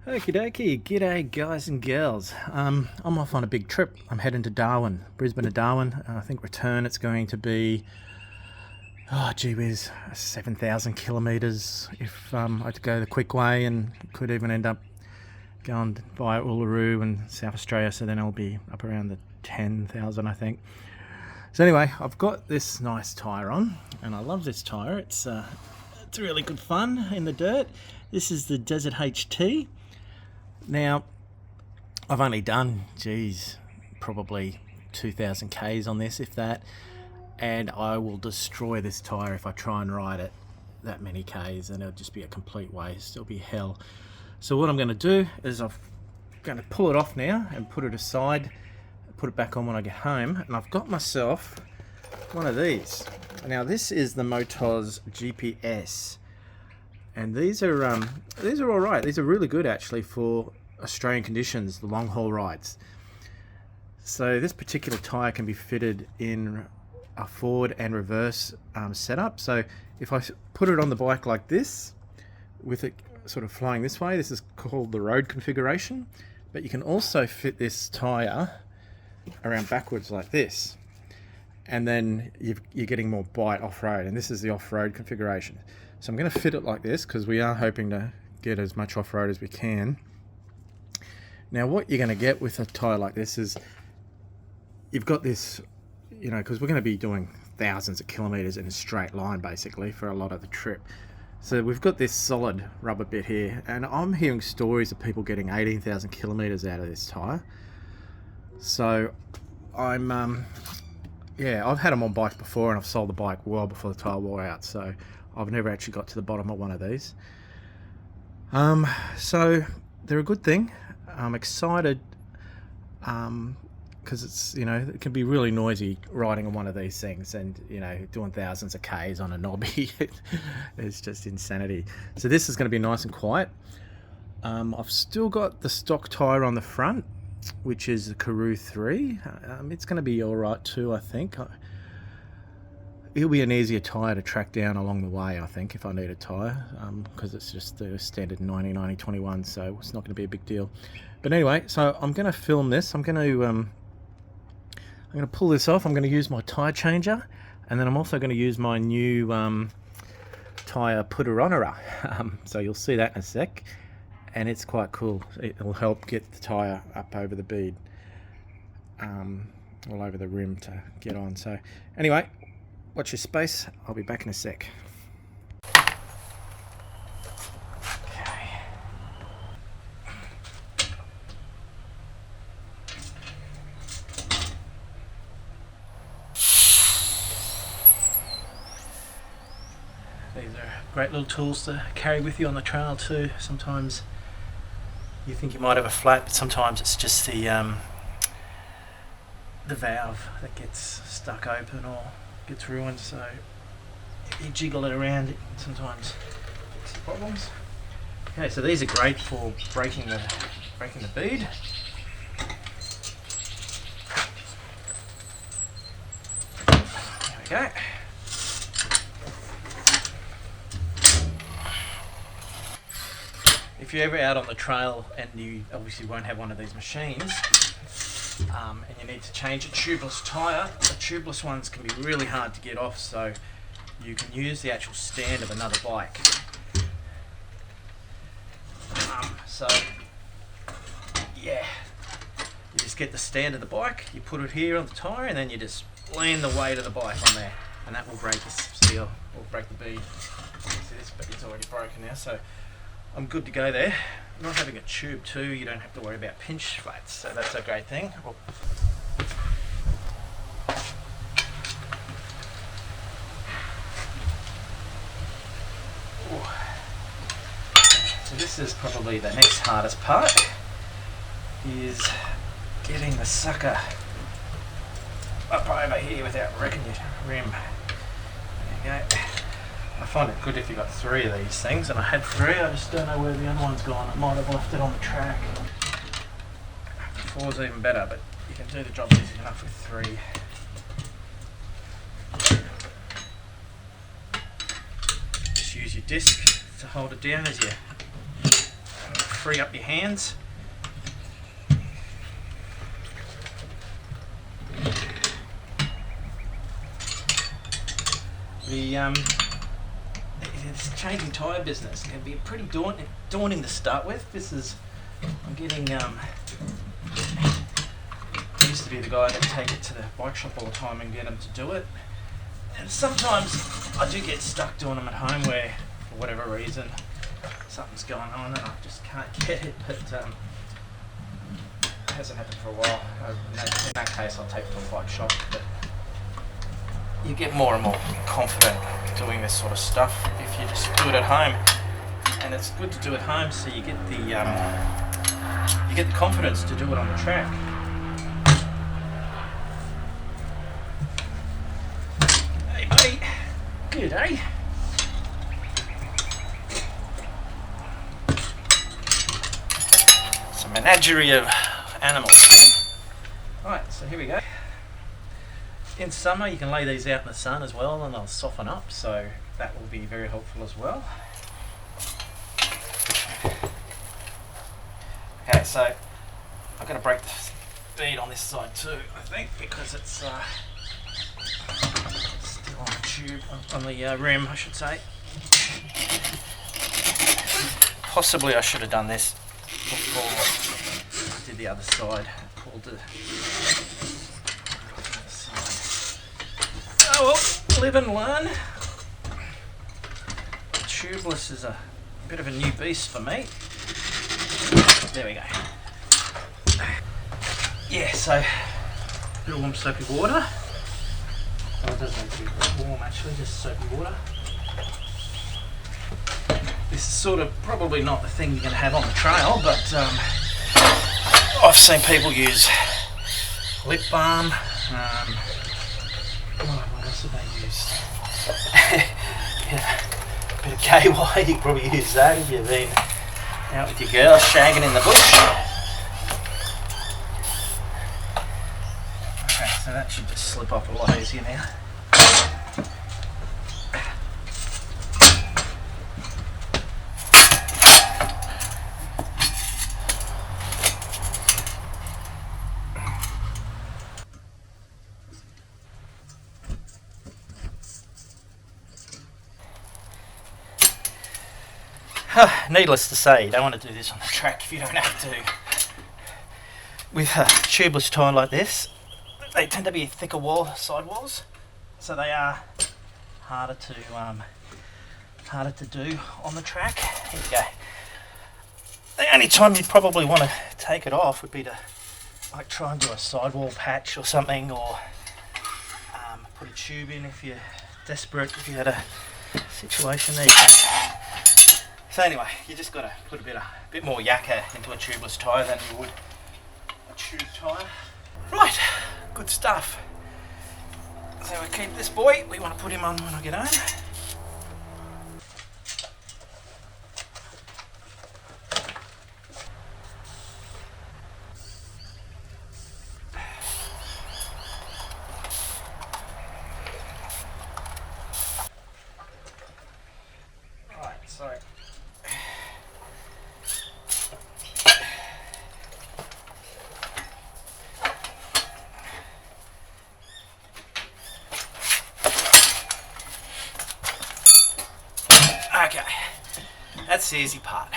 Okie dokie, g'day guys and girls. I'm off on a big trip. I'm heading to Darwin, Brisbane to Darwin. I think return it's going to be, oh gee whiz, 7,000 kilometres if I had to go the quick way, and could even end up going via Uluru and South Australia, so then I'll be up around the 10,000 I think. So anyway, I've got this nice tyre on, and I love this tyre. It's really good fun in the dirt. This is the Desert HT. Now, I've only done, probably 2,000 Ks on this, if that, and I will destroy this tyre if I try and ride it that many Ks, and it'll just be a complete waste. It'll be hell. So what I'm going to do is I'm going to pull it off now and put it aside, put it back on when I get home, and I've got myself one of these. Now this is the Motoz GPS. And these are all right. These are really good actually for Australian conditions, the long haul rides. So this particular tyre can be fitted in a forward and reverse setup. So if I put it on the bike like this, with it sort of flying this way, this is called the road configuration. But you can also fit this tyre around backwards like this, and then you're getting more bite off-road, and this is the off-road configuration. So I'm going to fit it like this because we are hoping to get as much off-road as we can. Now what you're going to get with a tyre like this is you've got this, because we're going to be doing thousands of kilometres in a straight line basically for a lot of the trip. So we've got this solid rubber bit here, and I'm hearing stories of people getting 18,000 kilometres out of this tyre. So I've had them on bikes before, and I've sold the bike well before the tyre wore out, so I've never actually got to the bottom of one of these. So they're a good thing. I'm excited because it's, it can be really noisy riding on one of these things, and doing thousands of Ks on a knobby. It's just insanity. So this is going to be nice and quiet. I've still got the stock tyre on the front, which is the Karoo 3. It's going to be alright too, I think. It'll be an easier tyre to track down along the way, I think, if I need a tyre, because it's just the standard 90-90-21, so it's not going to be a big deal. But anyway, so I'm going to film this. I'm going to pull this off. I'm going to use my tyre changer, and then I'm also going to use my new tyre putter-onerer. So you'll see that in a sec. And it's quite cool. It'll help get the tyre up over the bead, all over the rim to get on. So anyway, watch your space. I'll be back in a sec. Okay. These are great little tools to carry with you on the trail too. Sometimes you think you might have a flat, but sometimes it's just the valve that gets stuck open or gets ruined. So if you jiggle it around, it can sometimes fix the problems. Okay, so these are great for breaking the bead. There we go. If you're ever out on the trail and you obviously won't have one of these machines, and you need to change a tubeless tyre, the tubeless ones can be really hard to get off, so you can use the actual stand of another bike. You just get the stand of the bike, you put it here on the tyre, and then you just lean the weight of the bike on there, and that will break the seal, or break the bead. See this bead's already broken now, so I'm good to go there. Not having a tube too, you don't have to worry about pinch flats, so that's a great thing. So this is probably the next hardest part, is getting the sucker up over here without wrecking your rim. There you go. I find it good if you've got 3 of these things, and I had 3, I just don't know where the other one's gone. I might have left it on the track. 4's even better, but you can do the job easy enough with 3. Just use your disc to hold it down as you free up your hands. This changing tyre business can be pretty daunting to start with. I'm getting, I used to be the guy that take it to the bike shop all the time and get them to do it. And sometimes I do get stuck doing them at home where, for whatever reason, something's going on and I just can't get it. But it hasn't happened for a while. In that case, I'll take it to a bike shop. But you get more and more confident doing this sort of stuff if you just do it at home. And it's good to do at home so you get the confidence to do it on the track. Hey buddy, good, eh? It's a menagerie of animals. Right, so here we go. In summer you can lay these out in the sun as well and they'll soften up, so that will be very helpful as well. Okay, so I'm going to break the bead on this side too, I think, because it's still on the tube, on the rim I should say. Possibly I should have done this before I did the other side. Pulled the other side. Oh well, live and learn. Tubeless is a bit of a new beast for me. There we go. Yeah, so a bit of warm soapy water. Oh, it doesn't need to be warm actually, just soapy water. This is sort of probably not the thing you're going to have on the trail, but I've seen people use lip balm. What else have they used? Yeah, a bit of KY, you can probably use that if you've been out with your girl shagging in the bush. Okay, so that should just slip off a lot easier now. Needless to say, you don't want to do this on the track if you don't have to. With a tubeless tyre like this, they tend to be thicker sidewalls, so they are harder to do on the track. Here we go. The only time you'd probably want to take it off would be to like try and do a sidewall patch or something, or put a tube in if you're desperate, if you had a situation there. So anyway, you just got to put a bit more yakka into a tubeless tyre than you would a tube tyre. Right, good stuff. So we keep this boy, we want to put him on when I get home. Right, so okay, that's the easy part.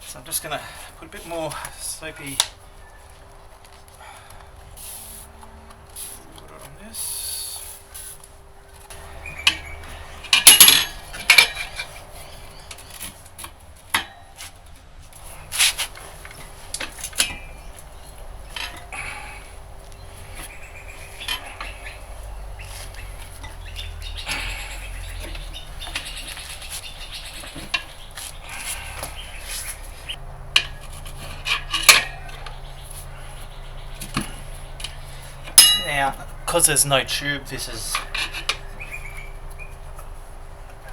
So I'm just going to put a bit more soapy water on this. Now, because there's no tube, this is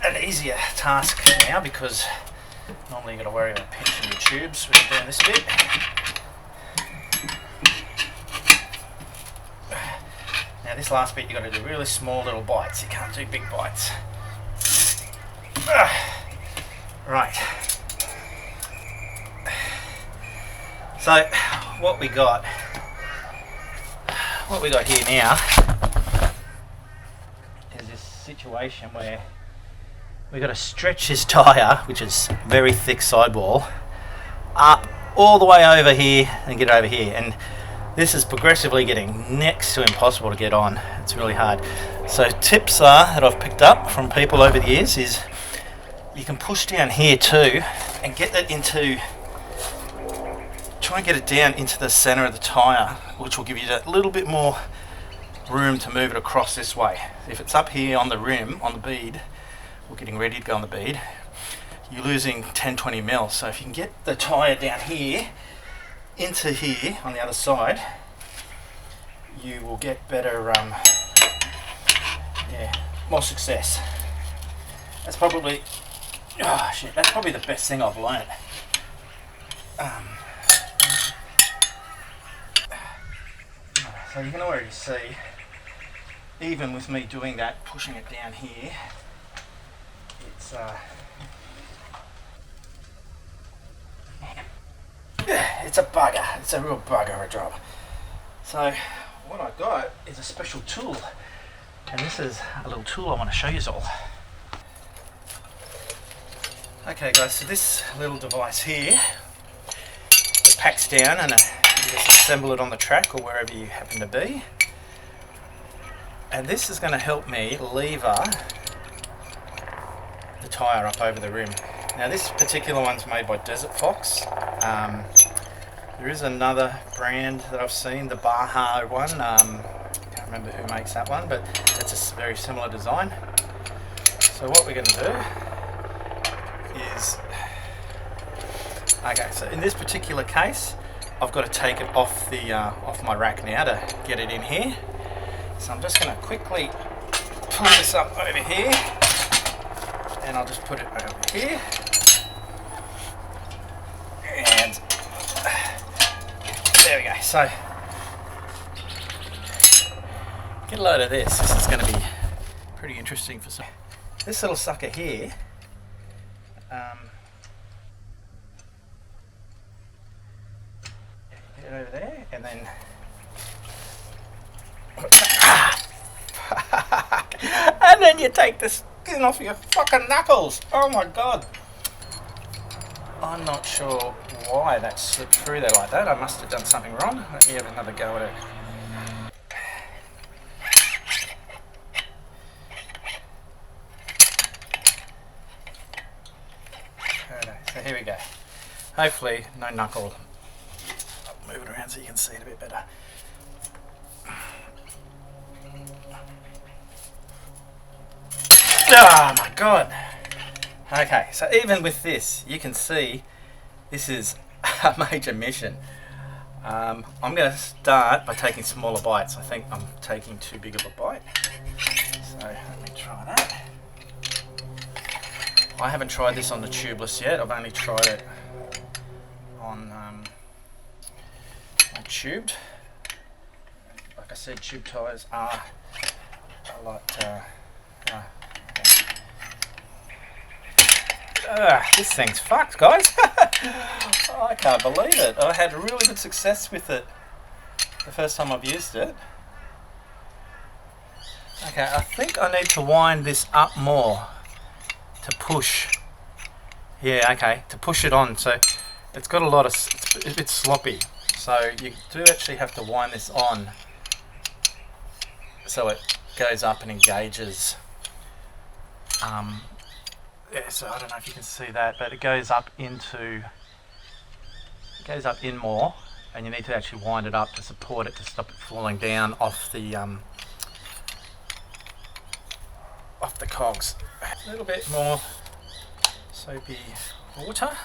an easier task now, because normally you've got to worry about pinching your tubes when you're doing this bit. Now this last bit you've got to do really small little bites, you can't do big bites. Right, So what we got here now is this situation where we've got to stretch this tyre, which is very thick sidewall, up all the way over here and get over here. And this is progressively getting next to impossible to get on. It's really hard. So tips are that I've picked up from people over the years is you can push down here too and get that into, try and get it down into the center of the tyre, which will give you a little bit more room to move it across this way. If it's up here on the rim, on the bead, or getting ready to go on the bead, you're losing 10-20 mil. So if you can get the tyre down here into here on the other side, you will get better, more success. That's probably, that's probably the best thing I've learned. So you can already see, even with me doing that, pushing it down here, it's a bugger. It's a real bugger of a job. So what I got is a special tool, and this is a little tool I want to show you all. Okay guys, so this little device here, it packs down and you just assemble it on the track or wherever you happen to be. And this is going to help me lever the tyre up over the rim. Now this particular one's made by Desert Fox. There is another brand that I've seen, the Baja one. Can't remember who makes that one, but it's a very similar design. So what we're going to do is, okay, so in this particular case, I've got to take it off the off my rack now to get it in here. So I'm just going to quickly pull this up over here, and I'll just put it over here. And there we go. So get a load of this. This is going to be pretty interesting for some. This little sucker here. Get it over there, and then. And then you take the skin off your fucking knuckles. Oh my god. I'm not sure why that slipped through there like that. I must have done something wrong. Let me have another go at it. Okay, so here we go. Hopefully no knuckle. I'll move it around so you can see it a bit better. Oh my god. Okay, so even with this, you can see this is a major mission. I'm going to start by taking smaller bites. I think I'm taking too big of a bite. So let me try that. I haven't tried this on the Tubeless yet. I've only tried it on tubed. Like I said, tube tyres are a lot... this thing's fucked, guys. I can't believe it. I had really good success with it the first time I've used it. Okay, I think I need to wind this up more to push. Yeah, okay, to push it on. So it's got a lot of, it's a bit sloppy. So you do actually have to wind this on so it goes up and engages. Yeah, so I don't know if you can see that, but it goes up in more, and you need to actually wind it up to support it, to stop it falling down off the cogs. A little bit more soapy water.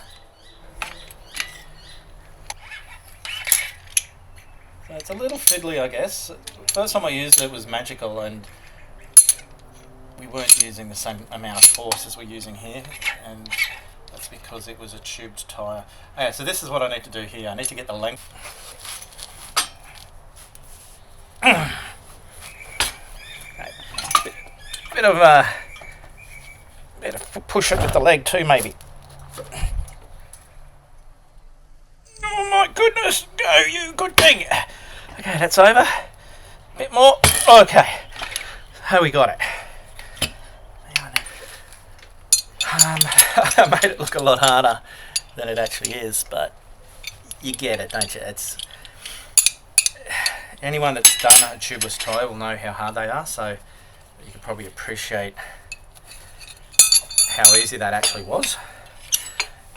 So it's a little fiddly, I guess. First time I used it was magical, and we weren't using the same amount of force as we're using here, and that's because it was a tubed tyre. Okay, so this is what I need to do here. I need to get the length. Okay. Bit of push it with the leg too, maybe. Oh my goodness! goodness, go you good thing. Okay, that's over. A bit more. Okay, how we got it? I made it look a lot harder than it actually is, but you get it, don't you? It's anyone that's done a tubeless tyre will know how hard they are, so you can probably appreciate how easy that actually was.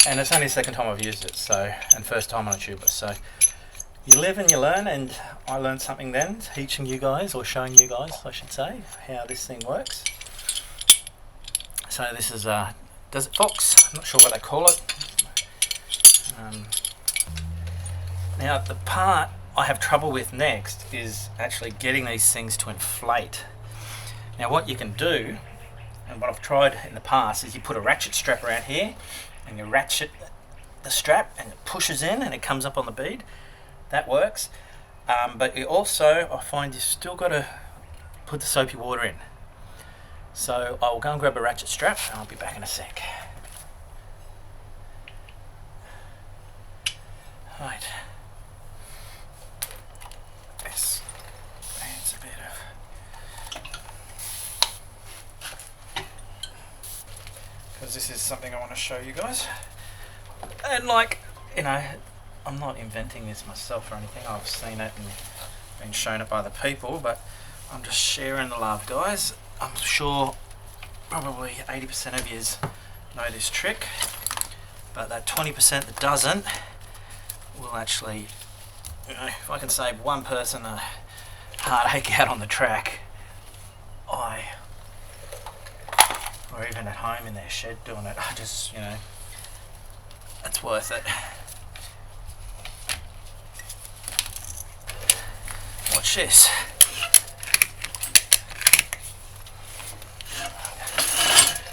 And it's only the second time I've used it, so, and first time on a tubeless, so you live and you learn, and I learned something then, teaching you guys, or showing you guys I should say, how this thing works. So this is a Desert Fox, I'm not sure what they call it. Now the part I have trouble with next is actually getting these things to inflate. Now what you can do, and what I've tried in the past, is you put a ratchet strap around here and you ratchet the strap and it pushes in and it comes up on the bead. That works, but you also, I find you've still got to put the soapy water in. So I'll go and grab a ratchet strap and I'll be back in a sec. Right. This needs a bit of... because this is something I want to show you guys. And like, you know, I'm not inventing this myself or anything. I've seen it and been shown it by other people, but I'm just sharing the love, guys. I'm sure probably 80% of yous know this trick, but that 20% that doesn't will actually, you know, if I can save one person a heartache out on the track, or even at home in their shed doing it, I just, you know, it's worth it. Watch this.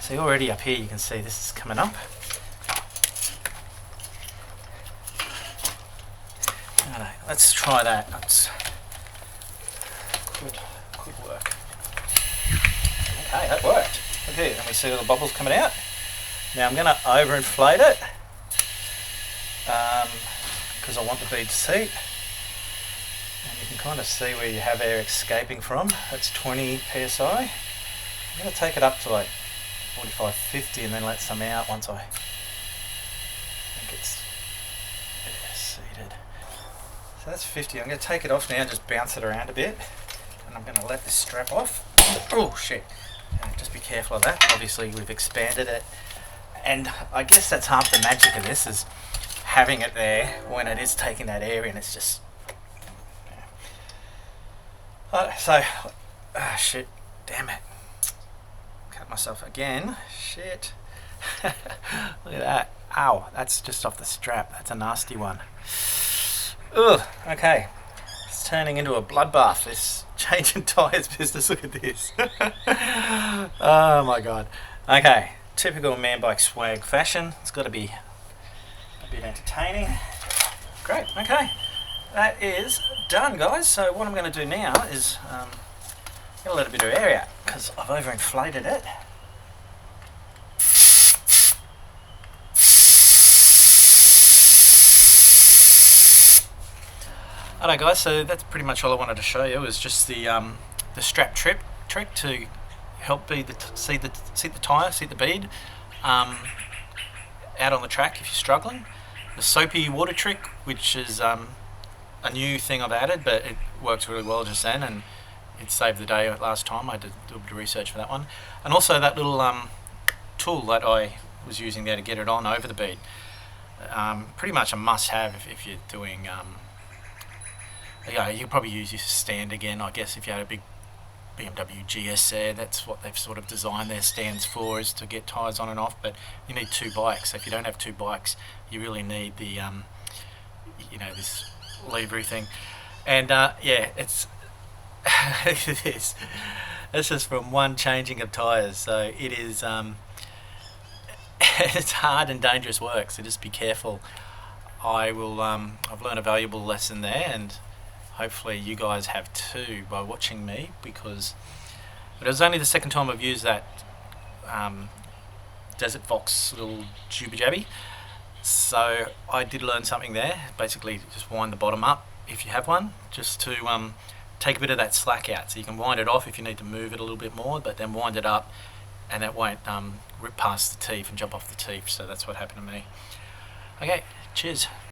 See, already up here you can see this is coming up. Right, let's try that. That's good work. Okay, that worked. Okay, and we see all the bubbles coming out. Now I'm going to overinflate it because I want the bead to seat. And you can kind of see where you have air escaping from. That's 20 psi. I'm going to take it up to like 45, 50 and then let some out once I think it's seated. So that's 50. I'm going to take it off now, just bounce it around a bit, and I'm going to let this strap off. Oh shit. Just be careful of that. Obviously we've expanded it, and I guess that's half the magic of this, is having it there when it is taking that air in. It's just shit, damn it, cut myself again, shit. Look at that, ow, that's just off the strap, that's a nasty one. Ugh, okay, it's turning into a bloodbath, this changing tyres business. Look at this. Oh my god. Okay, typical man bike swag fashion. It's got to be a bit entertaining. Great, okay, that is done, guys. So what I'm going to do now is going to let a bit of air out because I've overinflated it. Alright guys, so that's pretty much all I wanted to show you, is just the strap trick to help seat the bead out on the track if you're struggling. The soapy water trick, which is a new thing I've added, but it works really well just then, and it saved the day last time. I did a bit of research for that one. And also that little tool that I was using there to get it on over the bead. Pretty much a must-have if you're doing... yeah, you could probably use your stand again, I guess, if you had a big BMW GS there. That's what they've sort of designed their stands for, is to get tyres on and off. But you need two bikes. So if you don't have two bikes, you really need the, you know, this lever thing. And yeah, it's it's just from one changing of tyres. So it is, it's hard and dangerous work. So just be careful. I've learned a valuable lesson there, and hopefully you guys have too by watching me, because it was only the second time I've used that Desert Fox little jibby jabby, So I did learn something there. Basically, just wind the bottom up if you have one, just to take a bit of that slack out. So you can wind it off if you need to move it a little bit more, but then wind it up, and it won't rip past the teeth and jump off the teeth. So that's what happened to me. Okay, cheers.